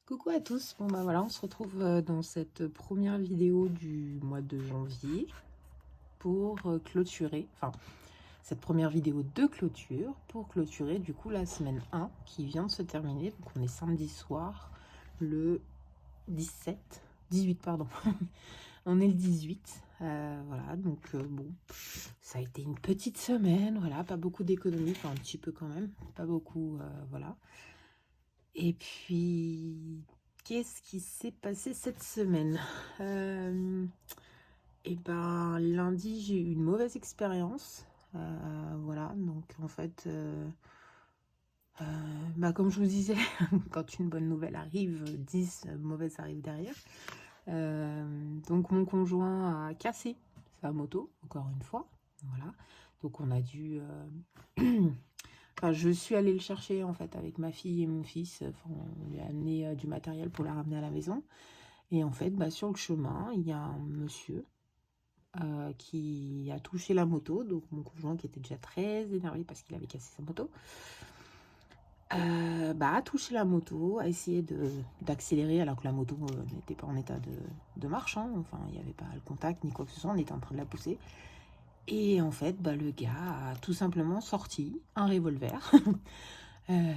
Coucou à tous, bon bah voilà, on se retrouve dans cette première vidéo du mois de janvier pour clôturer, enfin cette première vidéo de clôture pour clôturer du coup la semaine 1 qui vient de se terminer. Donc on est samedi soir, le 17, 18 pardon, on est le 18, voilà donc bon, ça a été une petite semaine, voilà, pas beaucoup d'économies, enfin un petit peu quand même, pas beaucoup, voilà. Et puis, qu'est-ce qui s'est passé cette semaine? Et ben, lundi, j'ai eu une mauvaise expérience. Voilà, donc en fait, bah, comme je vous disais, quand une bonne nouvelle arrive, 10 mauvaises arrivent derrière. Donc mon conjoint a cassé sa moto, encore une fois. Voilà, donc on a dû... Enfin, je suis allée le chercher en fait avec ma fille et mon fils. Enfin, on lui a amené du matériel pour la ramener à la maison. Et en fait, bah, sur le chemin, il y a un monsieur qui a touché la moto. Donc mon conjoint qui était déjà très énervé parce qu'il avait cassé sa moto, bah, a touché la moto, a essayé d'accélérer alors que la moto n'était pas en état de marche, hein. Enfin, il n'y avait pas le contact ni quoi que ce soit, on était en train de la pousser. Et en fait, bah, le gars a tout simplement sorti un revolver et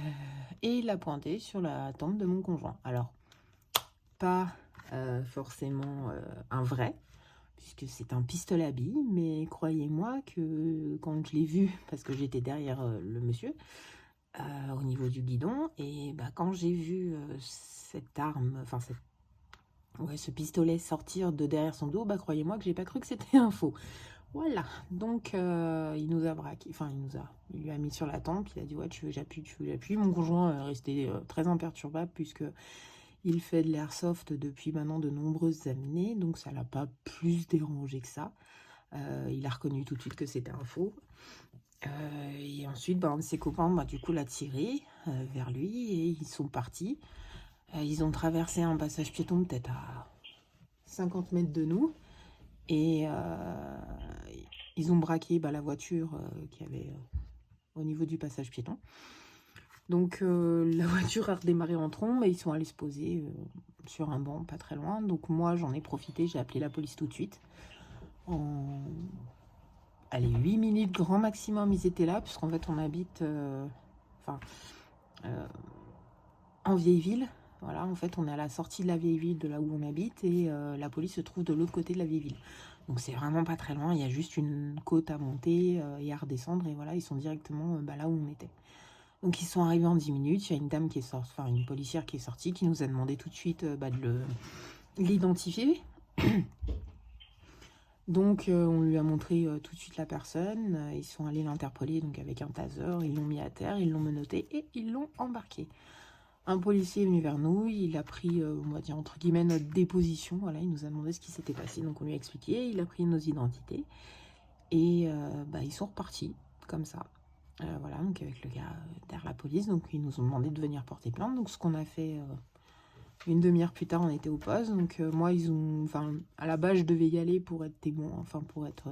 il l'a pointé sur la tempe de mon conjoint. Alors, pas forcément un vrai, puisque c'est un pistolet à billes, mais croyez-moi que quand je l'ai vu, parce que j'étais derrière le monsieur, au niveau du guidon, et bah, quand j'ai vu cette arme, enfin ce pistolet sortir de derrière son dos, bah, croyez-moi que j'ai pas cru que c'était un faux. Voilà, donc il nous a braqué, enfin il lui a mis sur la tempe, il a dit ouais tu veux que j'appuie, tu veux que j'appuie. Mon conjoint est resté très imperturbable puisque il fait de l'airsoft depuis maintenant de nombreuses années, donc ça l'a pas plus dérangé que ça. Il a reconnu tout de suite que c'était un faux. Et ensuite, bah, un de ses copains, bah, du coup, l'a tiré vers lui et ils sont partis. Ils ont traversé un passage piéton peut-être à 50 mètres de nous. Et ils ont braqué bah, la voiture qui avait au niveau du passage piéton. Donc la voiture a redémarré en trombe et ils sont allés se poser sur un banc pas très loin. Donc moi j'en ai profité, j'ai appelé la police tout de suite. En allez, 8 minutes grand maximum ils étaient là, puisqu'en fait on habite enfin, en vieille ville. Voilà, en fait on est à la sortie de la vieille ville de là où on habite et la police se trouve de l'autre côté de la vieille ville. Donc c'est vraiment pas très loin, il y a juste une côte à monter et à redescendre, et voilà, ils sont directement bah, là où on était. Donc ils sont arrivés en 10 minutes, il y a une dame qui est sortie, enfin une policière qui est sortie, qui nous a demandé tout de suite bah, de l'identifier. Donc on lui a montré tout de suite la personne, ils sont allés l'interpeller donc avec un taser, ils l'ont mis à terre, ils l'ont menotté et ils l'ont embarqué. Un policier est venu vers nous, il a pris, on va dire entre guillemets, notre déposition. Voilà, il nous a demandé ce qui s'était passé, donc on lui a expliqué, il a pris nos identités et bah, ils sont repartis comme ça. Voilà, donc avec le gars derrière la police, donc ils nous ont demandé de venir porter plainte. Donc ce qu'on a fait, une demi-heure plus tard, on était au poste. Donc moi, ils ont, enfin, à la base, je devais y aller pour être témoin, enfin pour être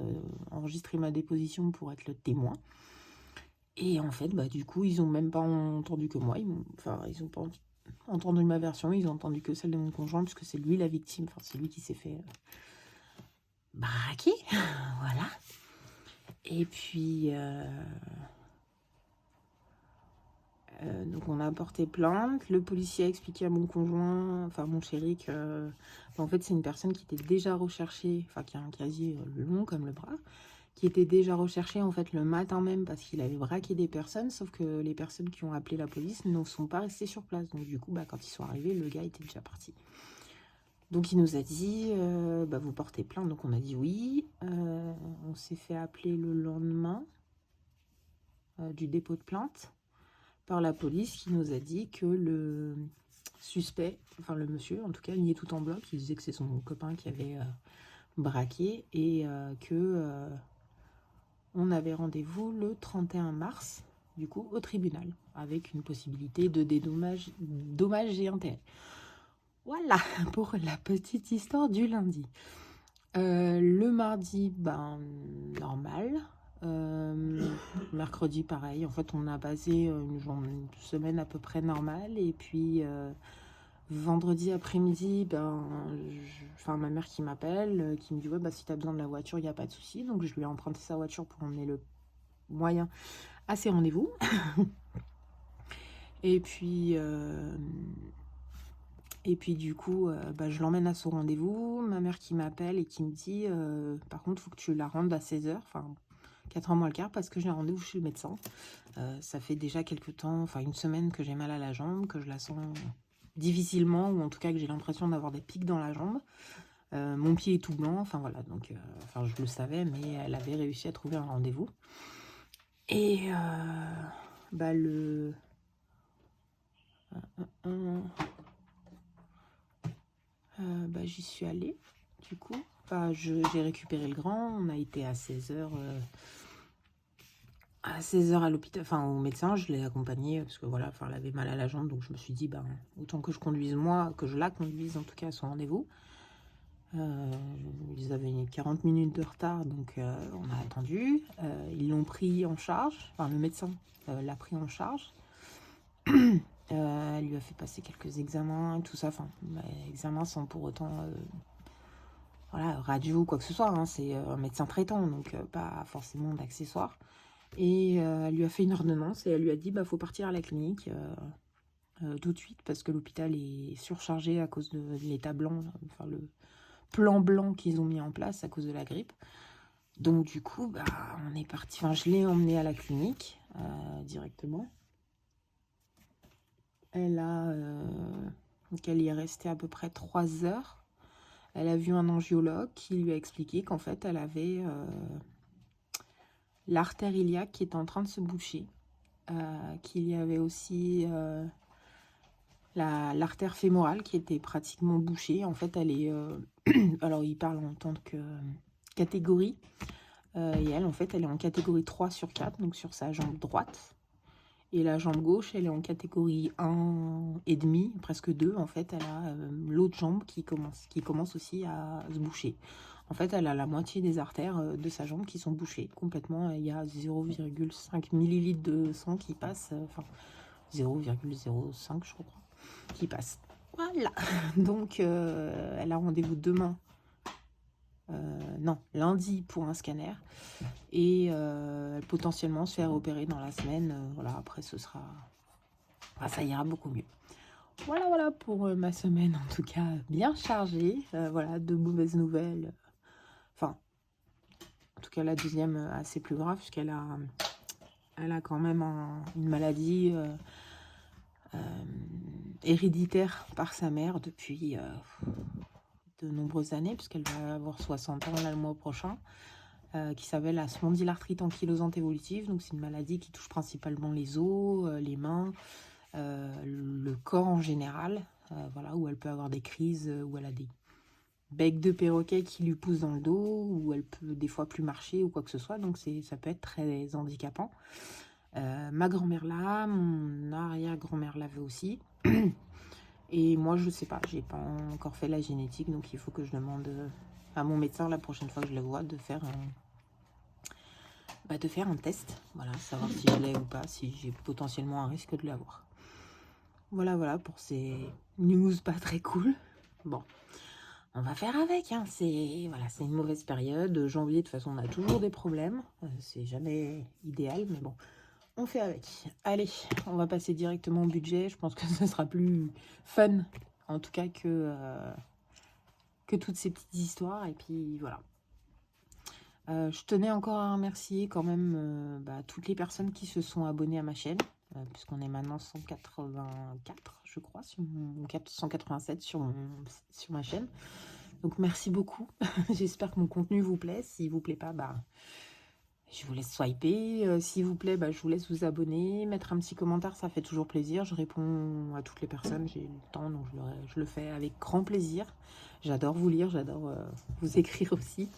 enregistrer ma déposition pour être le témoin. Et en fait, bah, du coup, ils ont même pas entendu que moi. Ils ont pas entendu ma version. Ils ont entendu que celle de mon conjoint, puisque c'est lui la victime. Enfin, c'est lui qui s'est fait braquer. Voilà. Et puis, donc on a porté plainte. Le policier a expliqué à mon conjoint, enfin mon chéri, que en fait, c'est une personne qui était déjà recherchée, enfin qui a un casier long comme le bras, qui était déjà recherché en fait le matin même parce qu'il avait braqué des personnes, sauf que les personnes qui ont appelé la police ne sont pas restées sur place. Donc du coup, bah, quand ils sont arrivés, le gars était déjà parti. Donc il nous a dit, bah, vous portez plainte. Donc on a dit oui. On s'est fait appeler le lendemain du dépôt de plainte par la police qui nous a dit que le suspect, enfin le monsieur en tout cas, niait tout en bloc. Il disait que c'est son copain qui avait braqué et que... on avait rendez-vous le 31 mars, du coup, au tribunal, avec une possibilité de dommages et intérêts. Voilà, pour la petite histoire du lundi. Le mardi, ben, normal. Mercredi, pareil. En fait, on a passé une semaine à peu près normale. Et puis, Vendredi après-midi, enfin, ma mère qui m'appelle, qui me dit ouais, bah, si tu as besoin de la voiture, il n'y a pas de souci. Donc je lui ai emprunté sa voiture pour emmener le moyen à ses rendez-vous. Et puis, du coup, je l'emmène à son rendez-vous. Ma mère qui m'appelle et qui me dit par contre, il faut que tu la rendes à 16h, enfin 4h moins le quart, parce que j'ai un rendez-vous chez le médecin. Ça fait déjà quelques temps, enfin une semaine que j'ai mal à la jambe, que je la sens difficilement, ou en tout cas que j'ai l'impression d'avoir des pics dans la jambe. Mon pied est tout blanc, enfin voilà, donc je le savais, mais elle avait réussi à trouver un rendez-vous. Et j'y suis allée, du coup. Enfin, j'ai récupéré le grand, on a été à 16h. À 16h à l'hôpital, enfin au médecin, je l'ai accompagnée parce que voilà, enfin elle avait mal à la jambe, donc je me suis dit, autant que je conduise moi, que je la conduise en tout cas à son rendez-vous. Ils avaient 40 minutes de retard, donc on a attendu. Ils l'ont pris en charge, enfin le médecin l'a pris en charge. Elle lui a fait passer quelques examens et tout ça, enfin examens sans pour autant voilà, radio ou quoi que ce soit, hein. C'est un médecin traitant, donc pas forcément d'accessoires. Et elle lui a fait une ordonnance et elle lui a dit faut partir à la clinique tout de suite parce que l'hôpital est surchargé à cause de l'état blanc, enfin le plan blanc qu'ils ont mis en place à cause de la grippe. Donc du coup, on est parti. Enfin, je l'ai emmenée à la clinique directement. Elle y est restée à peu près 3 heures. Elle a vu un angiologue qui lui a expliqué qu'en fait, elle avait l'artère iliaque qui était en train de se boucher. Qu'il y avait aussi l'artère fémorale qui était pratiquement bouchée. En fait, elle est... alors, il parle en tant que catégorie. Et elle, en fait, elle est en catégorie 3/4, donc sur sa jambe droite. Et la jambe gauche, elle est en catégorie 1,5, presque 2. En fait, elle a l'autre jambe qui commence aussi à se boucher. En fait, elle a la moitié des artères de sa jambe qui sont bouchées complètement. Il y a 0,5 millilitres de sang qui passe, enfin 0,05 je crois, qui passe. Voilà. Donc, elle a rendez-vous demain. Non, lundi pour un scanner. Et potentiellement se faire opérer dans la semaine. Voilà, après ce sera... ça ira beaucoup mieux. Voilà pour ma semaine, en tout cas bien chargée. Voilà, de mauvaises nouvelles. Enfin, en tout cas la deuxième assez plus grave, puisqu'elle a quand même une maladie héréditaire par sa mère depuis de nombreuses années, puisqu'elle va avoir 60 ans là, le mois prochain, qui s'appelle la spondylarthrite ankylosante évolutive. Donc c'est une maladie qui touche principalement les os, les mains, le corps en général, voilà, où elle peut avoir des crises, où elle a des becs de perroquet qui lui poussent dans le dos, où elle peut des fois plus marcher ou quoi que ce soit, donc ça peut être très handicapant. Ma grand-mère l'a, mon arrière-grand-mère l'avait aussi. Et moi, je sais pas, j'ai pas encore fait la génétique, donc il faut que je demande à mon médecin la prochaine fois que je le vois de faire un test, voilà, savoir si je l'ai ou pas, si j'ai potentiellement un risque de l'avoir. Voilà pour ces news pas très cool. Bon, on va faire avec, hein. C'est une mauvaise période. Janvier, de toute façon, on a toujours des problèmes. C'est jamais idéal, mais bon, on fait avec. Allez, on va passer directement au budget. Je pense que ce sera plus fun, en tout cas, que toutes ces petites histoires. Et puis, voilà. Je tenais encore à remercier quand même toutes les personnes qui se sont abonnées à ma chaîne, puisqu'on est maintenant 184, je crois, 187 sur ma chaîne. Donc merci beaucoup. J'espère que mon contenu vous plaît. S'il vous plaît pas, je vous laisse swiper. S'il vous plaît, je vous laisse vous abonner, mettre un petit commentaire, ça fait toujours plaisir. Je réponds à toutes les personnes, j'ai le temps, donc je le fais avec grand plaisir. J'adore vous lire, j'adore vous écrire aussi.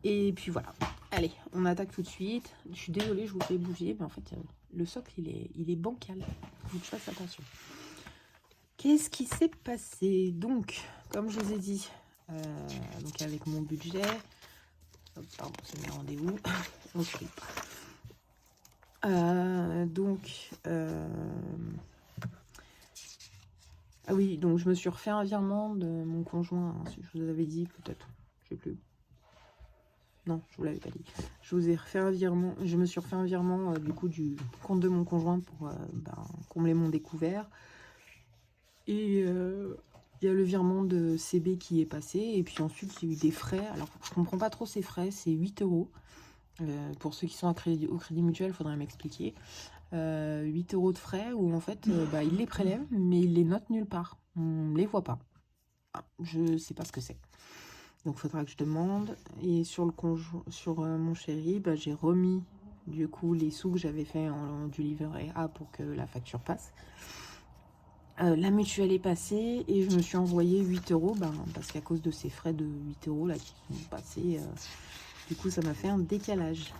Et puis voilà, allez, on attaque tout de suite. Je suis désolée, je vous fais bouger, mais en fait, le socle, il est bancal. Il faut que je fasse attention. Qu'est-ce qui s'est passé? Donc, comme je vous ai dit, donc avec mon budget... Oh, pardon, c'est mes rendez-vous. On se flippe. Ah oui, donc je me suis refait un virement de mon conjoint, hein, si je vous avais dit, peut-être, je sais plus. Non, je vous l'avais pas dit. Je vous ai refait un virement, je me suis refait un virement du coup du compte de mon conjoint pour combler mon découvert. Et il y a le virement de CB qui est passé. Et puis ensuite, il y a eu des frais. Alors, je comprends pas trop ces frais, c'est 8 euros. Pour ceux qui sont au Crédit Mutuel, il faudrait m'expliquer. 8 euros de frais où en fait, ils les prélèvent, mais ils les notent nulle part. On ne les voit pas. Ah, je sais pas ce que c'est. Donc, il faudra que je demande. Et sur mon chéri, j'ai remis du coup les sous que j'avais fait du livret A pour que la facture passe. La mutuelle est passée et je me suis envoyé 8 euros parce qu'à cause de ces frais de 8 euros là qui sont passés, du coup ça m'a fait un décalage.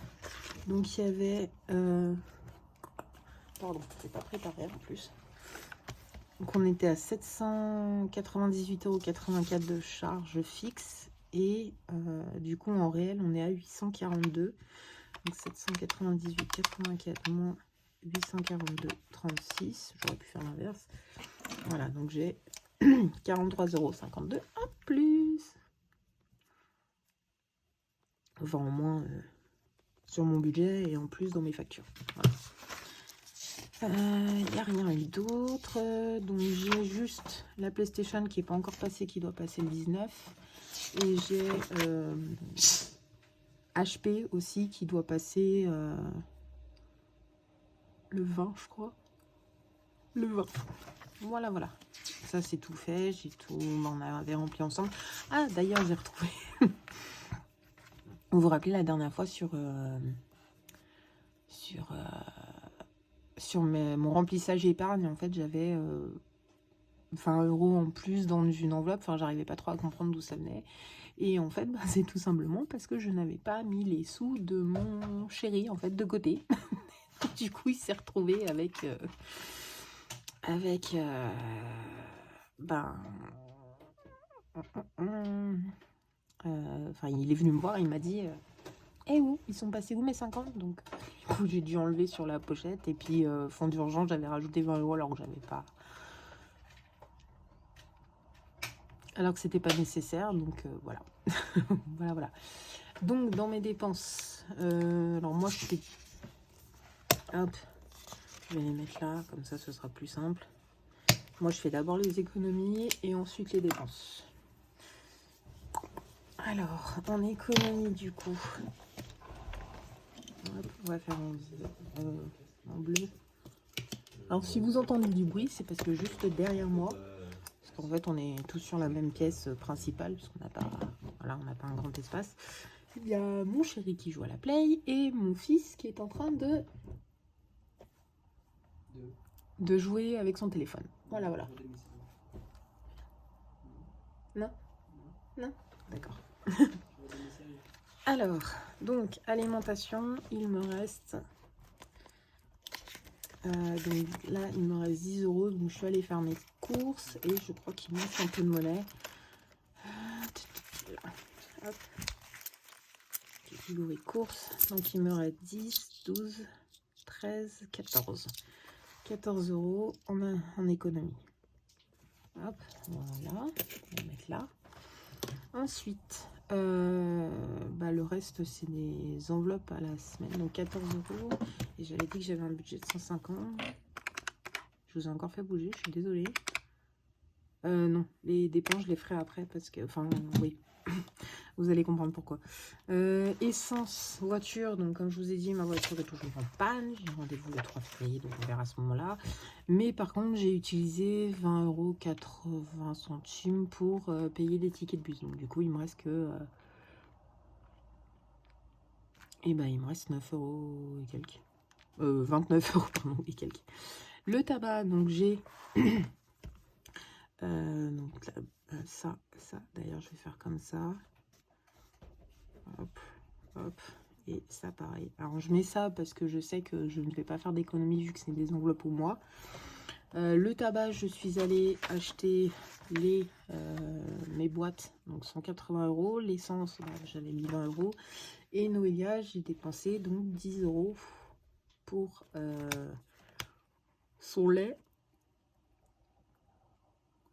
Donc il y avait pardon, c'est pas préparé en plus. Donc on était à 798,84 € de charge fixe et du coup en réel on est à 842. Donc 798,84 moins 842,36. J'aurais pu faire l'inverse. Voilà, donc j'ai 43,52 € en plus. Enfin, en moins sur mon budget et en plus dans mes factures. Il n'y a rien eu d'autre. Donc j'ai juste la PlayStation qui n'est pas encore passée, qui doit passer le 19. Et j'ai HP aussi qui doit passer le 20, je crois. Le 20. Voilà, voilà. Ça, c'est tout fait. J'ai tout... On avait rempli ensemble. Ah, d'ailleurs, j'ai retrouvé... Vous vous rappelez la dernière fois sur mon remplissage épargne, en fait, j'avais 20 € en plus dans une enveloppe. Enfin, j'arrivais pas trop à comprendre d'où ça venait. Et en fait, c'est tout simplement parce que je n'avais pas mis les sous de mon chéri, en fait, de côté. Du coup, il s'est retrouvé avec... il est venu me voir, il m'a dit où ils sont passés où mes 50? Donc du coup j'ai dû enlever sur la pochette et puis fonds d'urgence j'avais rajouté 20 € alors que j'avais pas, alors que c'était pas nécessaire, donc voilà. voilà. Donc dans mes dépenses, alors moi je fais, hop, je vais les mettre là, comme ça ce sera plus simple. Moi je fais d'abord les économies et ensuite les dépenses. Alors, en économie, du coup, on va faire en bleu. Alors, si vous entendez du bruit, c'est parce que juste derrière moi, parce qu'en fait, on est tous sur la même pièce principale, parce qu'on n'a pas, voilà, on n'a pas un grand espace. Il y a mon chéri qui joue à la play et mon fils qui est en train de jouer avec son téléphone. Voilà. Non, d'accord. Alors, donc, alimentation, il me reste... donc là, il me reste 10 €, donc je suis allée faire mes courses et je crois qu'il me reste un peu de monnaie. Hop. Catégorie courses, donc il me reste 10, 12, 13, 14. 14 € en économie. Hop, voilà, on va mettre là. Ensuite, le reste, c'est des enveloppes à la semaine. Donc 14 €. Et j'avais dit que j'avais un budget de 150. Je vous ai encore fait bouger, je suis désolée. Non, les dépenses, je les ferai après parce que... Enfin, oui. Vous allez comprendre pourquoi. Essence, voiture. Donc, comme je vous ai dit, ma voiture est toujours en panne. J'ai rendez-vous le 3 février, donc on verra à ce moment-là. Mais par contre, j'ai utilisé 20,80 € pour payer les tickets de bus. Donc, du coup, il me reste que... il me reste 9 € et quelques. 29 €, pardon, et quelques. Le tabac, donc j'ai... donc là, ça, d'ailleurs, je vais faire comme ça. Hop, et ça pareil. Alors je mets ça parce que je sais que je ne vais pas faire d'économie vu que c'est des enveloppes au mois. Le tabac, je suis allée acheter mes boîtes, donc 180 €. L'essence, j'avais mis 20 €. Et Noélia, j'ai dépensé donc 10 € pour son lait.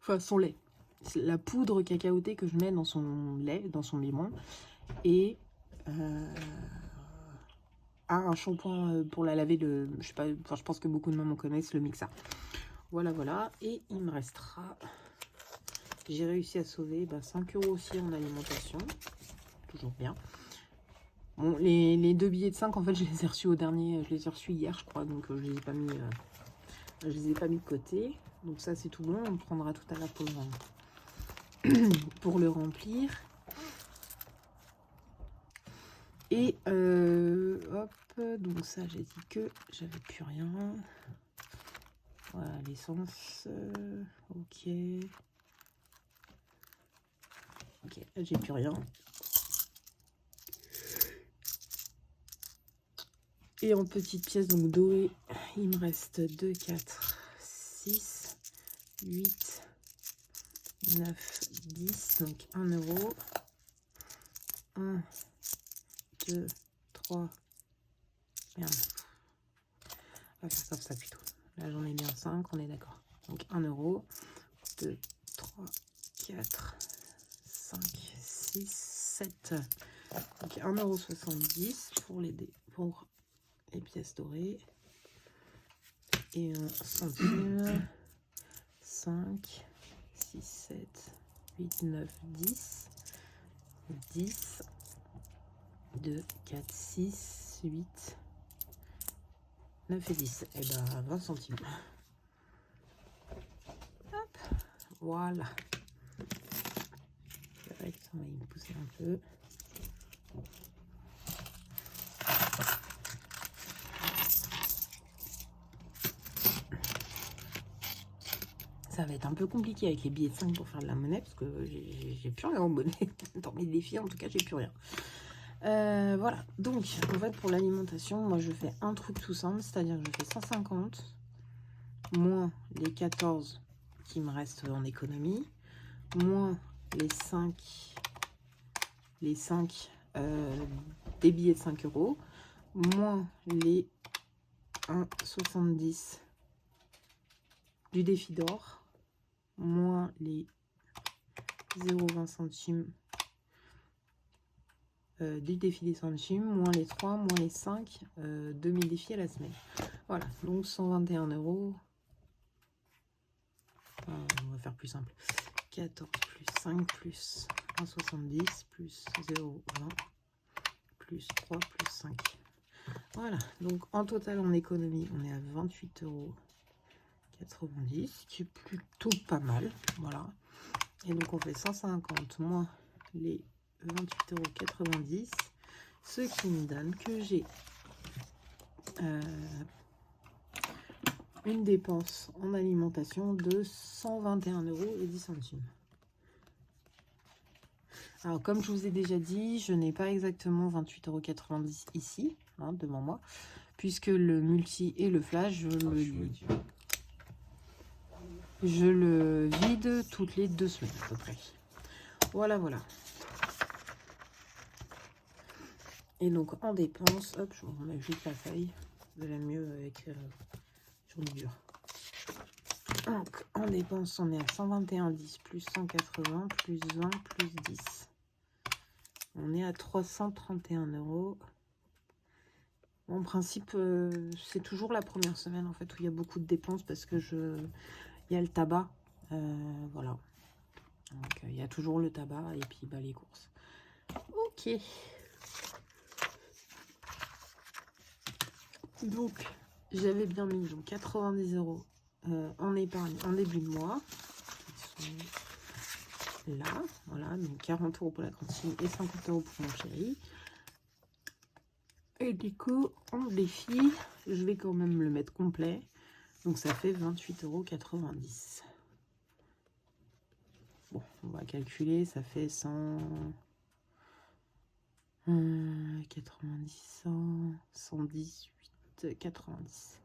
Enfin, son lait. C'est la poudre cacaotée que je mets dans son lait, dans son biberon. Et un shampoing pour la laver, je sais pas, enfin, je pense que beaucoup de mamans connaissent le Mixa. Voilà, voilà. Et il me restera... J'ai réussi à sauver 5 € aussi en alimentation. Toujours bien. Bon, les 2 billets de 5, en fait, je les ai reçus au dernier. Je les ai reçus hier, je crois. Donc, je les ai pas mis, je les ai pas mis de côté. Donc, ça, c'est tout bon. On prendra tout à l'heure pour le remplir. Et, hop. Donc, ça, j'ai dit que j'avais plus rien. Voilà, l'essence. Ok. Ok, là, j'ai plus rien. Et en petites pièces, donc dorées, il me reste 2, 4, 6, 8, 9, 10. Donc 1 €. 1, 2, 3. Merde. On va faire ça plutôt. Là, j'en ai bien 5, on est d'accord. Donc 1 €. 2, 3, 4, 5, 6, 7. Donc 1,70 € pour les pièces dorées. Et 1 centime. 5, 6, 7, 8, 9, 10. 10. 2, 4, 6, 8, 9 et 10. Et ben 20 centimes. Hop. Voilà. Direct, on va y pousser un peu. Ça va être un peu compliqué avec les billets de 5 pour faire de la monnaie, parce que j'ai plus rien en monnaie. Dans mes défis, en tout cas, j'ai plus rien. Voilà. Donc, en fait, pour l'alimentation, moi, je fais un truc tout simple, c'est-à-dire que je fais 150 moins les 14 qui me restent en économie, moins les 5 des billets de 5 €, moins les 1,70 du défi d'or, moins les 0,20 centimes du défi des centimes, moins les 3, moins les 5 de mes défis à la semaine. Voilà, donc 121 €. On va faire plus simple. 14 plus 5 plus 1,70 plus 0,20 plus 3 plus 5. Voilà, donc en total en économie, on est à 28,90 €, qui est plutôt pas mal. Voilà. Et donc on fait 150 moins les 28,90 €, ce qui me donne que j'ai une dépense en alimentation de 121,10 €. Alors, comme je vous ai déjà dit, je n'ai pas exactement 28,90 € ici, hein, devant moi, puisque le multi et le flash, je le vide toutes les 2 semaines à peu près. Voilà, voilà. Et donc, en dépenses, hop, je vous remets juste la feuille. De la mieux avec sur le dur. Donc, en dépenses, on est à 121,10 plus 180 plus 20 plus 10. On est à 331 €. En principe, c'est toujours la première semaine en fait où il y a beaucoup de dépenses parce que il y a le tabac. Voilà. Donc, il y a toujours le tabac et puis les courses. Ok. Donc, j'avais bien mis donc 90 € en épargne en début de mois. Là, voilà, donc 40 € pour la cantine et 50 € pour mon chéri. Et du coup, en défi, je vais quand même le mettre complet. Donc ça fait 28,90 €. Bon, on va calculer, ça fait 100... 90, 100, 118, 90.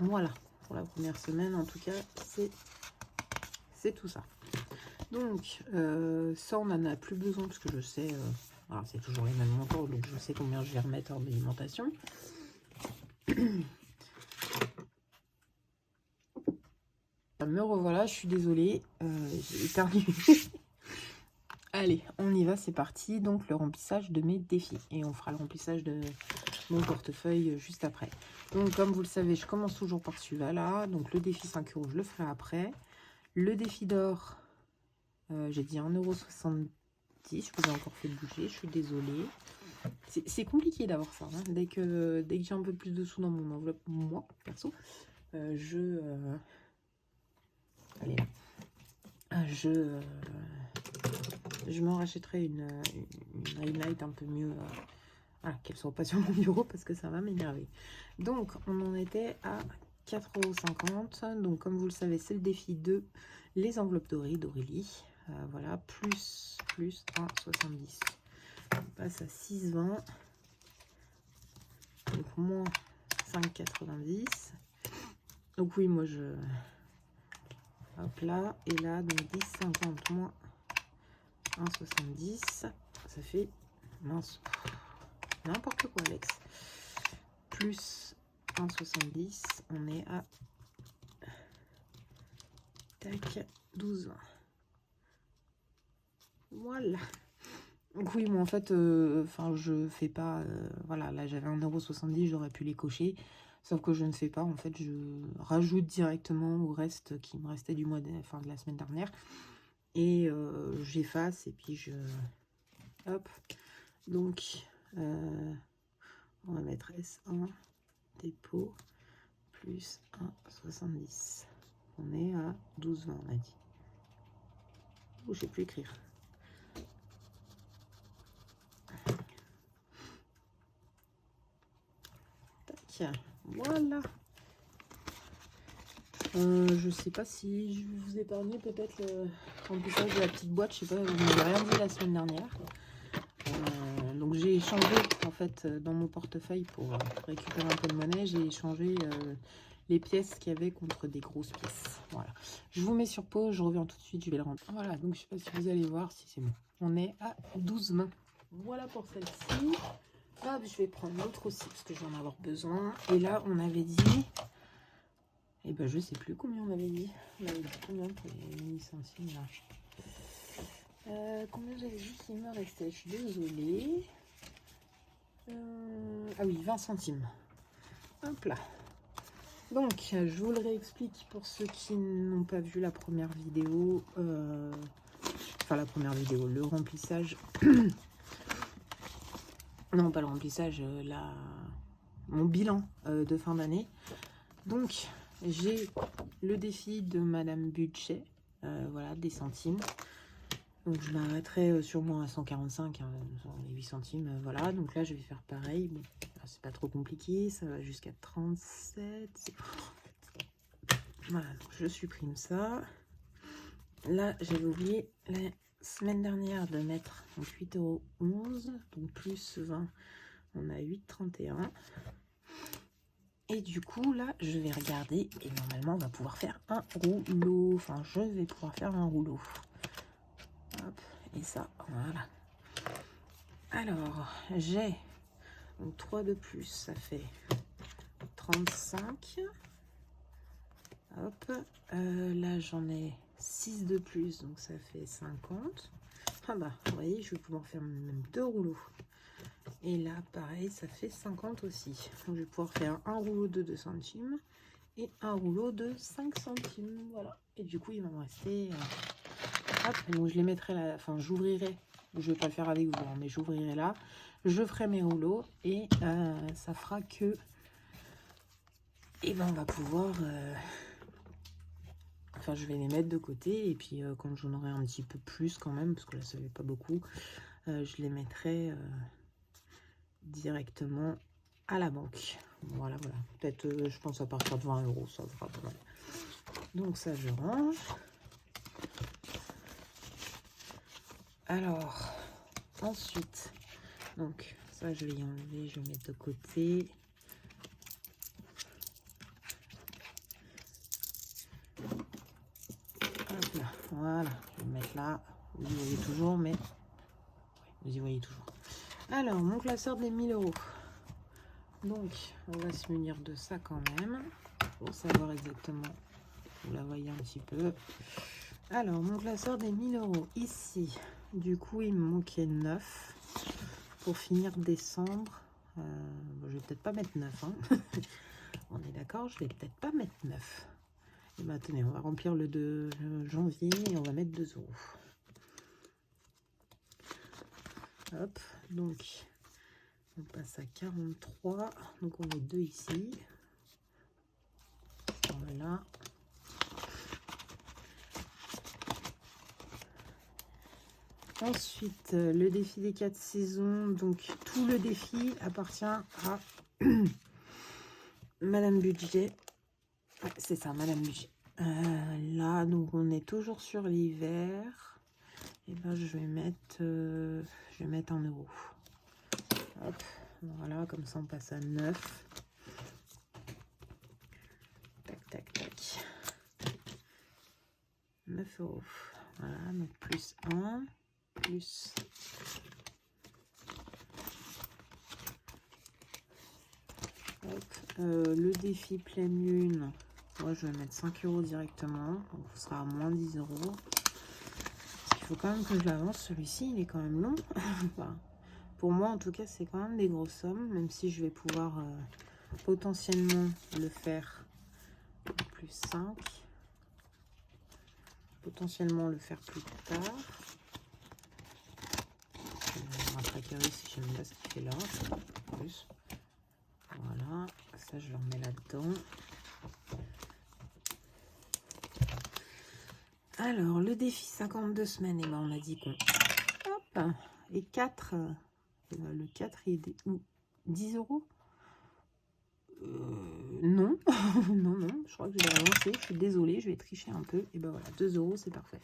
Voilà, pour la première semaine, en tout cas, c'est tout ça. Donc, ça, on n'en a plus besoin parce que je sais, alors c'est toujours les mêmes montants, donc je sais combien je vais remettre en alimentation. me revoilà, je suis désolée, j'ai éternué. Allez, on y va, c'est parti. Donc, le remplissage de mes défis. Et on fera le remplissage de mon portefeuille juste après. Donc, comme vous le savez, je commence toujours par celui-là. Là. Donc, le défi 5 €, je le ferai après. Le défi d'or, j'ai dit 1,70 €. Je vous ai encore fait bouger, je suis désolée. C'est compliqué d'avoir ça. Hein. Dès que j'ai un peu plus de sous dans mon enveloppe, moi, perso, allez là. Je m'en rachèterai une ring light un peu mieux. Voilà, qu'elle soit pas sur mon bureau parce que ça va m'énerver. Donc, on en était à 4,50 €. Donc, comme vous le savez, c'est le défi de les enveloppes dorées d'Aurélie. Voilà, plus 1,70 €. On passe à 6,20 €. Donc, moins 5,90 €. Donc, oui, moi, je... Hop là. Et là, donc 10,50 moins 1,70. Ça fait... Mince. N'importe quoi, Alex. Plus 1,70. On est à... Tac, 12,20. Voilà. Donc oui, moi en fait, je fais pas... voilà, là j'avais 1,70 €, j'aurais pu les cocher. Sauf que je ne fais pas. En fait, je rajoute directement au reste qui me restait du mois de la semaine dernière. Et j'efface et puis je... Hop. Donc, on va mettre S1, dépôt, plus 1,70. On est à 12,20, on a dit. Oh, je sais plus écrire. Tac, voilà. Je sais pas si je vais vous épargner peut-être le remplissage de la petite boîte. Je sais pas, vous m'avez rien dit la semaine dernière. Donc j'ai échangé en fait dans mon portefeuille pour récupérer un peu de monnaie. J'ai échangé les pièces qu'il y avait contre des grosses pièces. Voilà. Je vous mets sur pause, je reviens tout de suite, je vais le remplir. Voilà, donc je sais pas si vous allez voir si c'est bon. On est à 12,20. Voilà pour celle-ci. Hop, je vais prendre l'autre aussi parce que je vais en avoir besoin. Et là, on avait dit... Et ben je sais plus combien on avait dit. On avait dit combien pour les mini-centimes là. Combien j'avais dit qu'il me restait? Je suis désolée. Ah oui, 20 centimes. Hop là. Donc, je vous le réexplique pour ceux qui n'ont pas vu la première vidéo. Enfin, la première vidéo, le remplissage. Non, pas le remplissage, mon bilan de fin d'année. Donc, j'ai le défi de Madame Budget. Voilà, des centimes. Donc je m'arrêterai sûrement à 145, hein, les 8 centimes, voilà. Donc là, je vais faire pareil. Bon, c'est pas trop compliqué, ça va jusqu'à 37. Voilà, donc je supprime ça. Là, j'avais oublié la semaine dernière de mettre 8,11 €, donc plus 20, on a 8,31 €. Et du coup, là, je vais regarder et normalement, on va pouvoir faire un rouleau. Enfin, je vais pouvoir faire un rouleau. Hop, et ça, voilà. Alors, j'ai 3 de plus, ça fait 35. Hop, là j'en ai 6 de plus, donc ça fait 50. Ah bah, vous voyez, je vais pouvoir faire même 2 rouleaux. Et là, pareil, ça fait 50 aussi. Donc, je vais pouvoir faire un rouleau de 2 centimes et un rouleau de 5 centimes. Voilà. Et du coup, il va me rester... hop, donc je les mettrai là, enfin j'ouvrirai, je vais pas le faire avec vous, hein, mais j'ouvrirai là, je ferai mes rouleaux et ça fera que, et ben on va pouvoir, enfin je vais les mettre de côté et puis quand j'en aurai un petit peu plus quand même, parce que là ça fait pas beaucoup, je les mettrai directement à la banque. Voilà, voilà, peut-être je pense à partir de 20 €, ça fera pas mal. Donc ça je range. Alors, ensuite, donc ça je vais y enlever, je vais mettre de côté. Hop là, voilà, je vais mettre là. Vous y voyez toujours, mais vous y voyez toujours. Alors, mon classeur des 1000 €. Donc, on va se munir de ça quand même, pour savoir exactement vous la voyez un petit peu. Alors, mon classeur des 1000 euros. Ici, du coup, il me manquait 9 pour finir décembre. Bon, je vais peut-être pas mettre 9. Hein. On est d'accord, je vais peut-être pas mettre 9. Et bien, attendez, on va remplir le 2 janvier et on va mettre 2 euros. Hop, donc, on passe à 43. Donc, on met 2 ici. Voilà. Ensuite, le défi des 4 saisons. Donc, tout le défi appartient à Madame Budget. Ouais, c'est ça, Madame Budget. Là, donc, on est toujours sur l'hiver. Et ben, je vais mettre 1 euro. Hop, voilà, comme ça, on passe à 9. Tac, tac, tac. 9 euros. Voilà, donc plus 1. Plus hop, le défi pleine lune, moi je vais mettre 5 euros directement, donc ce sera à moins 10 euros. Il faut quand même que je l'avance, celui-ci il est quand même long. Enfin, pour moi en tout cas c'est quand même des grosses sommes, même si je vais pouvoir potentiellement le faire plus 5, potentiellement le faire plus tard. Un tracker ici, je ne sais même pas ce qu'il fait là. Plus. Voilà, ça je le remets là-dedans. Alors, le défi 52 semaines, et ben on a dit qu'on... Hop, et 4, le 4 il est où 10 euros non, non, non, je crois que je vais avancer, je suis désolée, je vais tricher un peu. Et ben voilà, 2 euros, c'est parfait.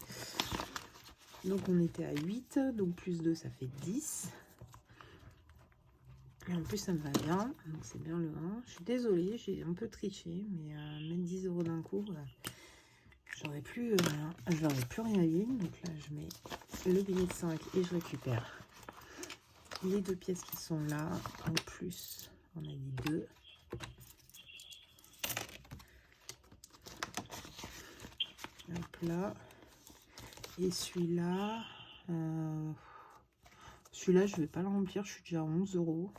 Donc on était à 8, donc plus 2, ça fait 10. Et en plus, ça me va bien, donc c'est bien le 1. Je suis désolée, j'ai un peu triché, mais mettre 10 euros d'un coup, j'aurais plus rien eu. Donc là, je mets le billet de 5 et je récupère les 2 pièces qui sont là. En plus, on a dit 2. Hop là. Et celui-là, je vais pas le remplir, je suis déjà à 11 euros.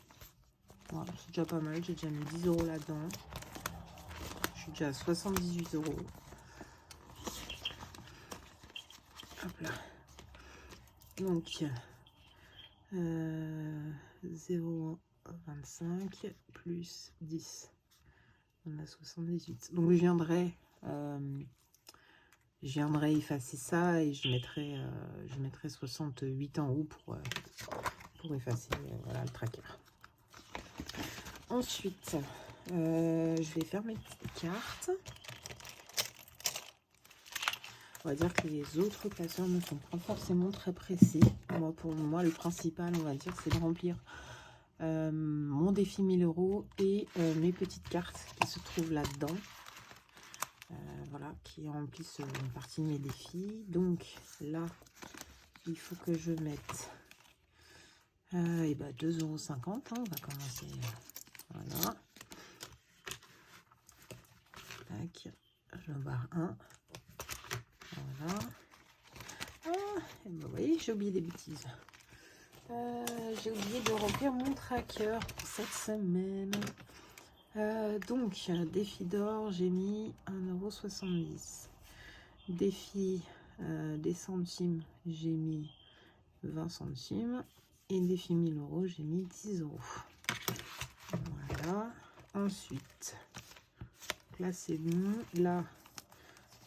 Voilà, c'est déjà pas mal, j'ai déjà mis 10 euros là-dedans. Je suis déjà à 78 euros. Hop là. Donc, 0,25 plus 10. On a 78. Donc, je viendrai effacer ça et je mettrai 68 en haut pour effacer voilà, le tracker. Ensuite, je vais faire mes petites cartes. On va dire que les autres classeurs ne sont pas forcément très précis. Pour moi, le principal, on va dire, c'est de remplir mon défi 1000 euros et mes petites cartes qui se trouvent là-dedans. Voilà, qui remplissent une partie de mes défis. Donc là, il faut que je mette 2,50 euros. Hein, on va commencer. Voilà. Tac, je barre 1. Voilà. Et ben, vous voyez, j'ai oublié des bêtises. J'ai oublié de remplir mon tracker pour cette semaine. Donc, défi d'or, j'ai mis 1,70 €. Défi des centimes, j'ai mis 20 centimes. Et défi 1000 euros, j'ai mis 10 euros. Voilà. Ensuite, là c'est bon. Là,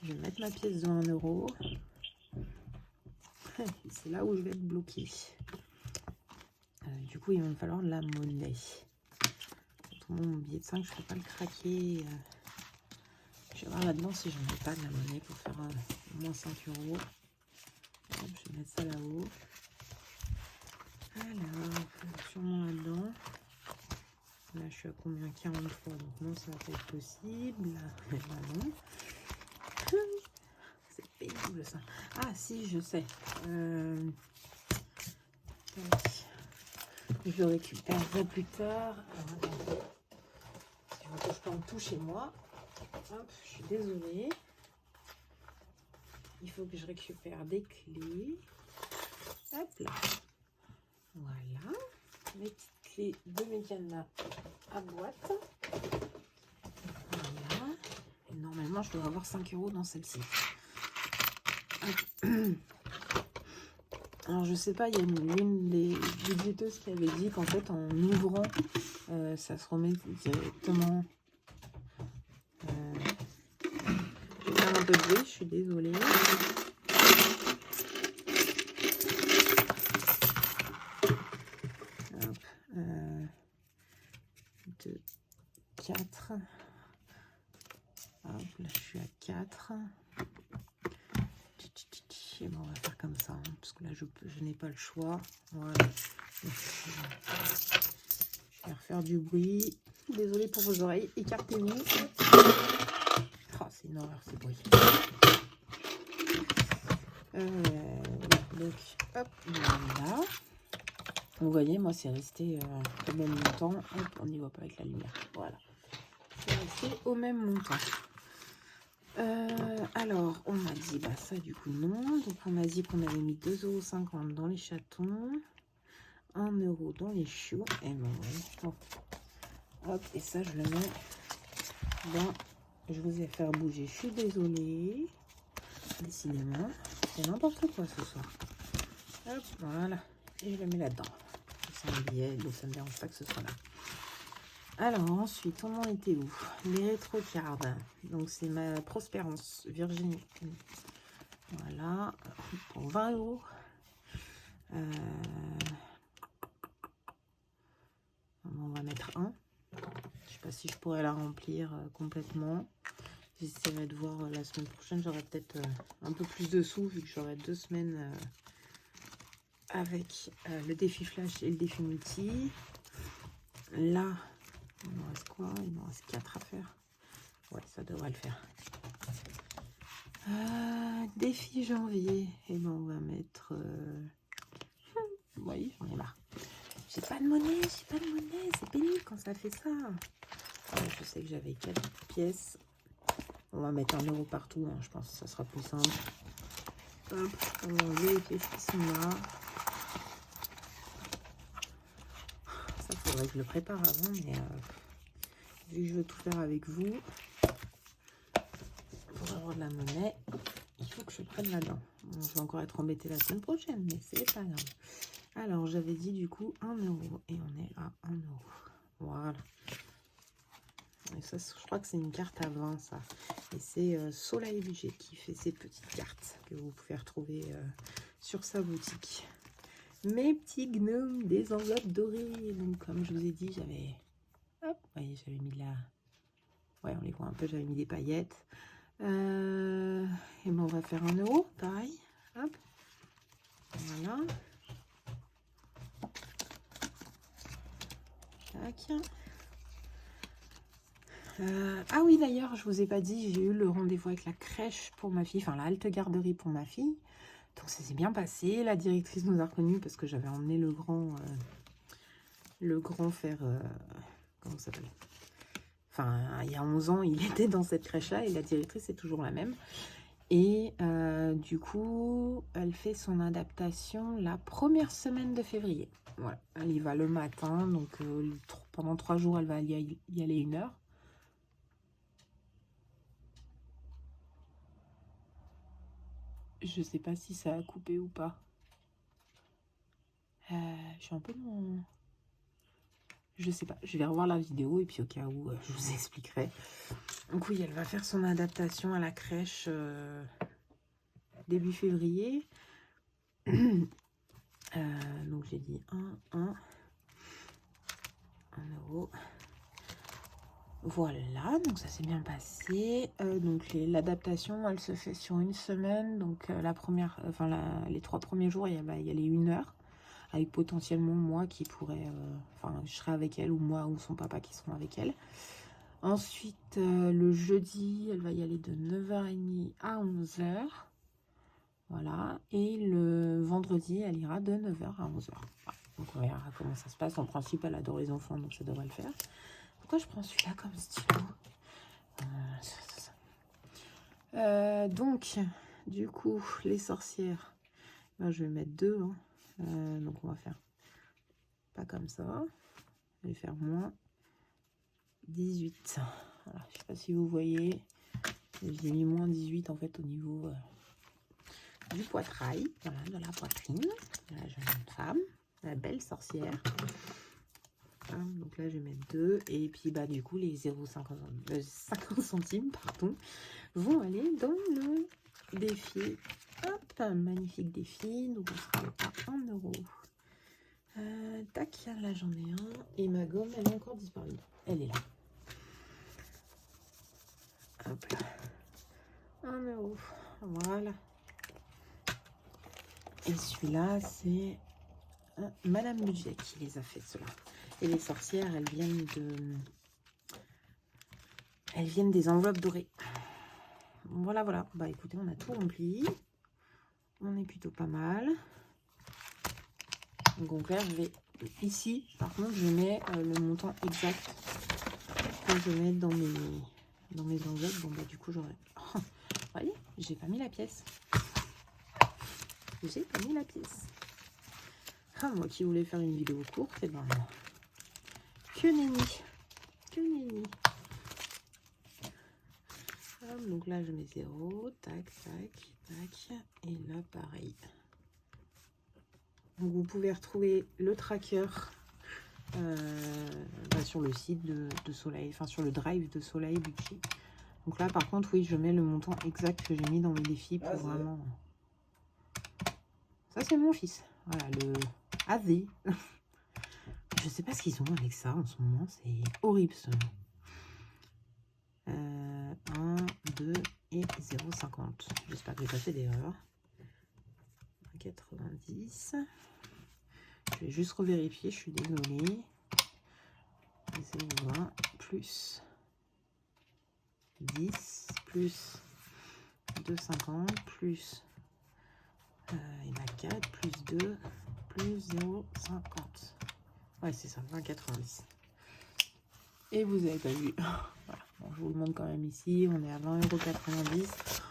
je vais mettre ma pièce de 1 euro. C'est là où je vais être bloquée. Du coup, il va me falloir de la monnaie. Mon billet de 5, je ne peux pas le craquer. Je vais voir là-dedans si j'en ai pas de la monnaie pour faire au moins 5 euros. Hop, je vais mettre ça là-haut. Alors, sûrement là-dedans. Là, je suis à combien? 43. Donc non, ça va pas être possible. Là, non. C'est pénible ça. Ah si, je sais. Je le récupérerai plus tard. Je veux que je plante tout chez moi. Hop, je suis désolée. il faut que je récupère des clés. Hop là. Voilà. Mes petites clés de mes cadenas à boîte. Voilà. Et normalement, je dois avoir 5 € dans celle-ci. Alors, je sais pas, il y a l'une des budgéteuses qui avait dit qu'en fait, en ouvrant, ça se remet directement. Je vais faire un peu de bruit, je suis désolée. Hop, 2, 4. Hop, là, je suis à 4. Et bon, on va faire comme ça, hein, parce que là, je n'ai pas le choix. Voilà. Je vais refaire du bruit. Désolée pour vos oreilles. Écartez-vous. Oh, c'est une horreur, ce bruit. Donc, hop, voilà. Vous voyez, moi, c'est resté au même montant. Hop, on n'y voit pas avec la lumière. Voilà. C'est resté au même montant. Alors, on a dit, bah ça, du coup, non. Donc, on a dit qu'on avait mis 2,50 € dans les chatons. 1 € dans les chiots. Et ben ouais. Hop, et ça, je le mets dans... Je vous ai fait bouger. Je suis désolée. Décidément, c'est n'importe quoi ce soir. Hop, voilà. Et je le mets là-dedans. C'est un billet, donc ça ne me dérange pas que ce soit là. Alors, ensuite, on en était où? Les rétro-cards. Donc, c'est ma Prospérance Virginie. Voilà. Pour 20 €. On va mettre 1. Je sais pas si je pourrais la remplir complètement. J'essaierai de voir la semaine prochaine. J'aurai peut-être un peu plus de sous, vu que j'aurai 2 semaines avec le défi flash et le défi multi. Là, il me reste quoi? Il me reste 4 à faire. Ouais, ça devrait le faire. Défi janvier. Et ben on va mettre... Vous voyez, j'en ai marre. J'ai pas de monnaie, c'est pénible quand ça fait ça. Ouais, je sais que j'avais 4 pièces. On va mettre 1 € partout, hein, je pense que ça sera plus simple. Hop, on va vérifier ce qu'ils sont là. Ça, faudrait que je le prépare avant, mais vu que je veux tout faire avec vous, pour avoir de la monnaie, il faut que je prenne là-dedans. Bon, je vais encore être embêtée la semaine prochaine, mais c'est pas grave. Alors, j'avais dit du coup 1 € et on est à 1 €. Voilà. Et ça, je crois que c'est une carte à 20, ça. Et c'est Soleil Budget qui fait ces petites cartes que vous pouvez retrouver sur sa boutique. Mes petits gnomes des enveloppes dorées. Donc, comme je vous ai dit, j'avais... Hop, vous voyez, j'avais mis de la... Ouais, on les voit un peu, j'avais mis des paillettes. Et ben, on va faire 1 €, pareil. Hop. Voilà. Tac. Ah oui, d'ailleurs, je vous ai pas dit, j'ai eu le rendez-vous avec la crèche pour ma fille, enfin la halte garderie pour ma fille. Donc ça s'est bien passé. La directrice nous a reconnus parce que j'avais emmené le grand faire... comment ça s'appelle? Enfin, il y a 11 ans, il était dans cette crèche-là et la directrice est toujours la même. Et du coup, elle fait son adaptation la première semaine de février. Voilà, elle y va le matin, donc pendant 3 jours, elle va y aller 1 heure. Je sais pas si ça a coupé ou pas. Je suis un peu dans... Je sais pas, je vais revoir la vidéo et puis au cas où, je vous expliquerai. Donc oui, elle va faire son adaptation à la crèche début février. Donc j'ai dit 1 €. Voilà, donc ça s'est bien passé. Donc l'adaptation, elle se fait sur 1 semaine. Donc la première, les 3 premiers jours, il y a les 1 heure. Avec potentiellement moi qui pourrais... Enfin, je serai avec elle ou moi ou son papa qui seront avec elle. Ensuite, le jeudi, elle va y aller de 9h30 à 11h. Voilà. Et le vendredi, elle ira de 9h à 11h. Voilà. Donc, on verra comment ça se passe. En principe, elle adore les enfants, donc ça devrait le faire. Pourquoi je prends celui-là comme stylo? Donc, du coup, les sorcières, ben, je vais mettre 2. Hein. Donc, on va faire pas comme ça. Je vais faire moins 18. Voilà, je sais pas si vous voyez. J'ai mis moins 18 en fait au niveau du poitrail. Voilà, de la poitrine. La jeune femme, la belle sorcière. Voilà, donc là, je vais mettre 2. Et puis, bah, du coup, les 50 centimes, pardon, vont aller dans le défi. Hop, un magnifique défi. Donc, on sera à 1 euro. Tac, là, j'en ai un. Et ma gomme, elle a encore disparu. Elle est là. Hop là. 1 euro. Voilà. Et celui-là, c'est Madame Budget qui les a fait, ceux-là. Et les sorcières, elles viennent des enveloppes dorées. Voilà, voilà. Bah écoutez, on a tout rempli. On est plutôt pas mal. Donc là, je vais ici, par contre, je mets le montant exact que je mets dans mes enveloppes. Bon, bah du coup, j'aurais... Oh, vous voyez, j'ai pas mis la pièce. J'ai pas mis la pièce. Ah, moi qui voulais faire une vidéo courte, et ben que nenni. Que nenni. Donc là, je mets 0. Tac, tac, tac. Et là, pareil. Donc, vous pouvez retrouver le tracker sur le site de Soleil, enfin sur le drive de Soleil Bucci. Donc là, par contre, oui, je mets le montant exact que j'ai mis dans mes défis pour vraiment... Ça, c'est mon fils. Voilà, le AV. Je sais pas ce qu'ils ont avec ça en ce moment. C'est horrible, ce nom. 1, 2 et 0,50. J'espère que j'ai pas fait d'erreur. 90. Je vais juste revérifier, je suis désolée. 0,20 plus 10 plus 2,50 plus et bah 4 plus 2 plus 0,50. Ouais, c'est ça, 20,90. Et vous avez pas vu. Voilà. Bon, je vous le montre quand même ici. On est à 20,90 €.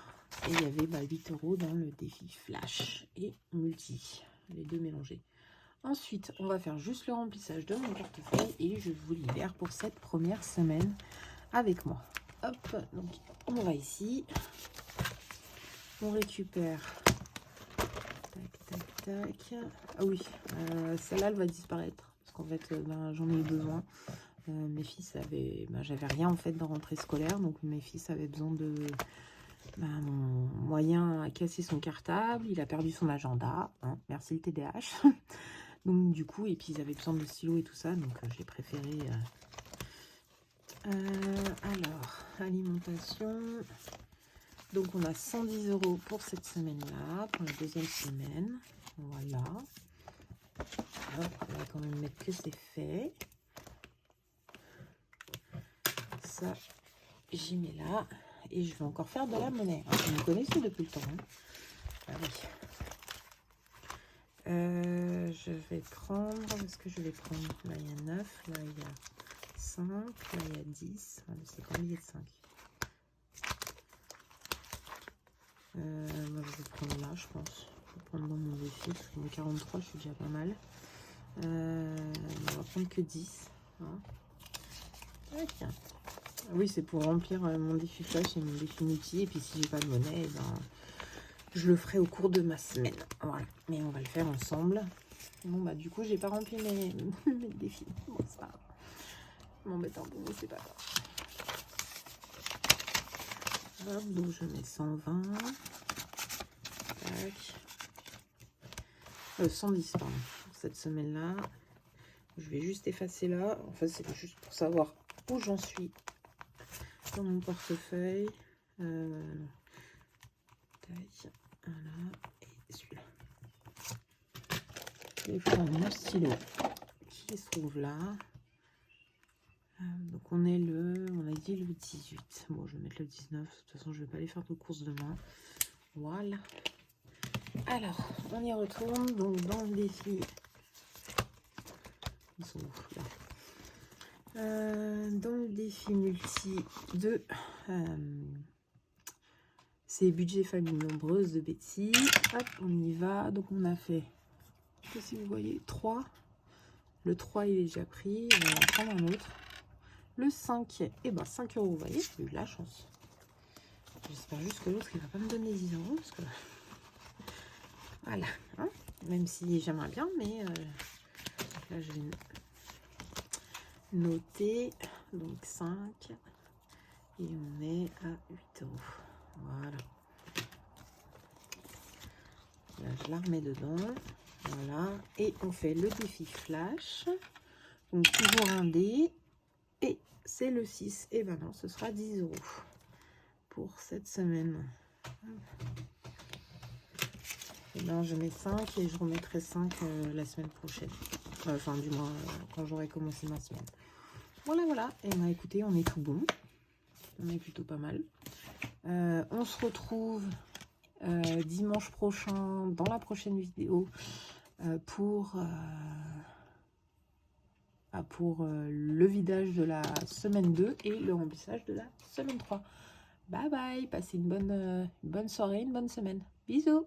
Et il y avait 8 € dans le défi flash et multi. Les deux mélangés. Ensuite, on va faire juste le remplissage de mon portefeuille et je vous libère pour cette première semaine avec moi. Hop, donc on va ici. On récupère. Tac, tac, tac. Ah oui, celle-là, elle va disparaître. Parce qu'en fait, j'en ai eu besoin. Mes fils avaient... j'avais rien en fait dans rentrée scolaire. Donc mes fils avaient besoin de... mon moyen à casser son cartable. Il a perdu son agenda. Hein, merci le TDAH. Donc du coup, et puis ils avaient besoin de stylos et tout ça, donc j'ai préféré... alors, alimentation. Donc on a 110 € pour cette semaine-là, pour la deuxième semaine. Voilà. Hop, on va quand même mettre que c'est fait. Ça, j'y mets là. Et je vais encore faire de la monnaie. Hein. Vous me connaissez depuis le temps. Hein. Ah oui. Je vais prendre, est-ce que je vais prendre, là il y a 9, là il y a 5, là il y a 10, c'est combien de 5 moi je vais prendre là je pense, je vais prendre dans mon défi, parce que 43 je suis déjà pas mal, on va prendre que 10, hein. Okay. Oui c'est pour remplir mon défi flash et mon défi multi, et puis si j'ai pas de monnaie, eh ben, je le ferai au cours de ma semaine, voilà, mais on va le faire ensemble. Bon bah du coup j'ai pas rempli mes défis. Bon c'est pas grave. Je m'embête un peu mais c'est pas grave. Hop, donc je mets 120. Tac. 110 pardon. Pour cette semaine là. Je vais juste effacer là. En fait c'est juste pour savoir où j'en suis dans mon portefeuille. Tac. Voilà. Et celui-là. Je vais prendre mon stylo qui se trouve là. Donc on est on a dit le 18. Bon, je vais mettre le 19. De toute façon, je vais pas aller faire de courses demain. Voilà. Alors, on y retourne. Donc dans le défi. Ils sont où là dans le défi multi de C'est budget famille nombreuse de Betsy. Hop, on y va. Donc on a fait, je sais pas si vous voyez, 3. Le 3 il est déjà pris. On va en prendre un autre. Le 5, et ben 5 €, vous voyez, j'ai eu de la chance. J'espère juste que l'autre il va pas me donner 10 € parce que voilà, hein, même si j'aimerais bien, mais là je vais noter. Donc 5 et on est à 8 €. Voilà. Là, je la remets dedans. Voilà. Et on fait le défi flash. Donc toujours un dé. Et c'est le 6. Et ben non, ce sera 10 € pour cette semaine. Et ben je mets 5 et je remettrai 5 la semaine prochaine. Enfin du moins quand j'aurai commencé ma semaine. Voilà, voilà. Et ben écoutez, on est tout bon. On est plutôt pas mal. On se retrouve dimanche prochain dans la prochaine vidéo pour le vidage de la semaine 2 et le remplissage de la semaine 3. Bye bye, passez une bonne soirée, une bonne semaine. Bisous.